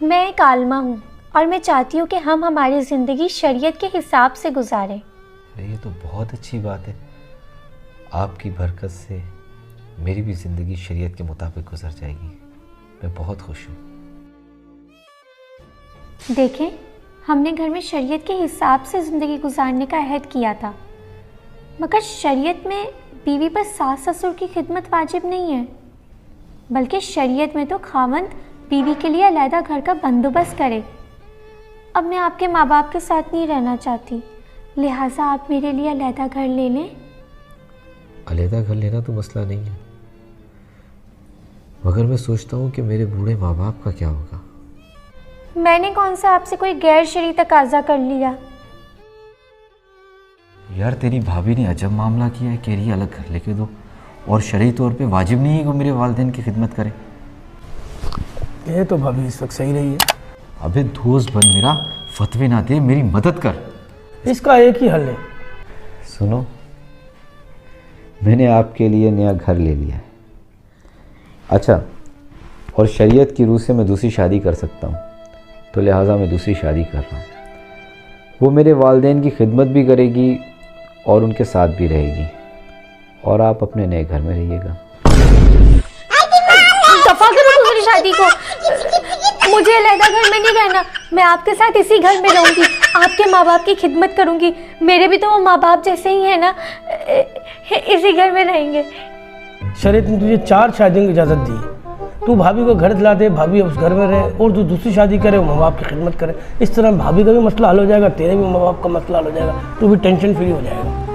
मैं एक आलमा हूँ और मैं चाहती हूँ कि हम हमारी ज़िंदगी शरीयत के हिसाब से गुजारें। ये तो बहुत अच्छी बात है। आपकी बरकत से मेरी भी ज़िंदगी शरीयत के मुताबिक गुजर जाएगी। मैं बहुत खुश हूँ। देखें, हमने घर में शरीयत के हिसाब से ज़िंदगी गुजारने का अहद किया था, मगर शरीयत में बीवी पर सास ससुर की खिदमत वाजिब नहीं है, बल्कि शरीयत में तो खावंद बीवी के लिए अलहदा घर का बंदोबस्त करे। अब मैं आपके माँ बाप के साथ नहीं रहना चाहती, लिहाजा आप मेरे लिए अलहदा घर ले लें। अलहदा घर लेना तो मसला नहीं है, मगर मैं सोचता हूँ कि मेरे बूढ़े माँ बाप का क्या होगा। मैंने कौन सा आपसे कोई गैर शरई तकाजा कर लिया? यार तेरी भाभी ने अजब मामला किया है, कह रही है अलग घर लेके दो, और शरई तौर पे वाजिब नहीं है कि मेरे वालिदैन की खिदमत करे। ये तो भाभी इस वक्त सही रही है। अबे दोस्त बन मेरा, फतवे ना दे, मेरी मदद कर। इसका एक ही हल है। सुनो, मैंने आपके लिए नया घर ले लिया है। अच्छा, और शरीयत की रूह से मैं दूसरी शादी कर सकता हूँ, तो लिहाजा मैं दूसरी शादी कर रहा हूँ। वो मेरे वालिदैन की खिदमत भी करेगी और उनके साथ भी रहेगी, और आप अपने नए घर में रहिएगा। दफा करो दूसरी शादी को। मुझे अलहदा घर में नहीं रहना, मैं आपके साथ इसी घर में रहूंगी, आपके माँ बाप की खिदमत करूंगी। मेरे भी तो वो माँ बाप जैसे ही है ना, इसी घर में रहेंगे। शरीयत ने तुझे 4 शादियों की इजाज़त दी है। तू भाभी को घर दिला दे, भाभी उस घर में रहे, और तू दूसरी शादी करे, वो माँ बाप की खिदमत करे। इस तरह भाभी का भी मसला हल हो जाएगा, तेरे भी माँ बाप का मसला हल हो जाएगा, तू भी टेंशन फ्री हो जाएगा।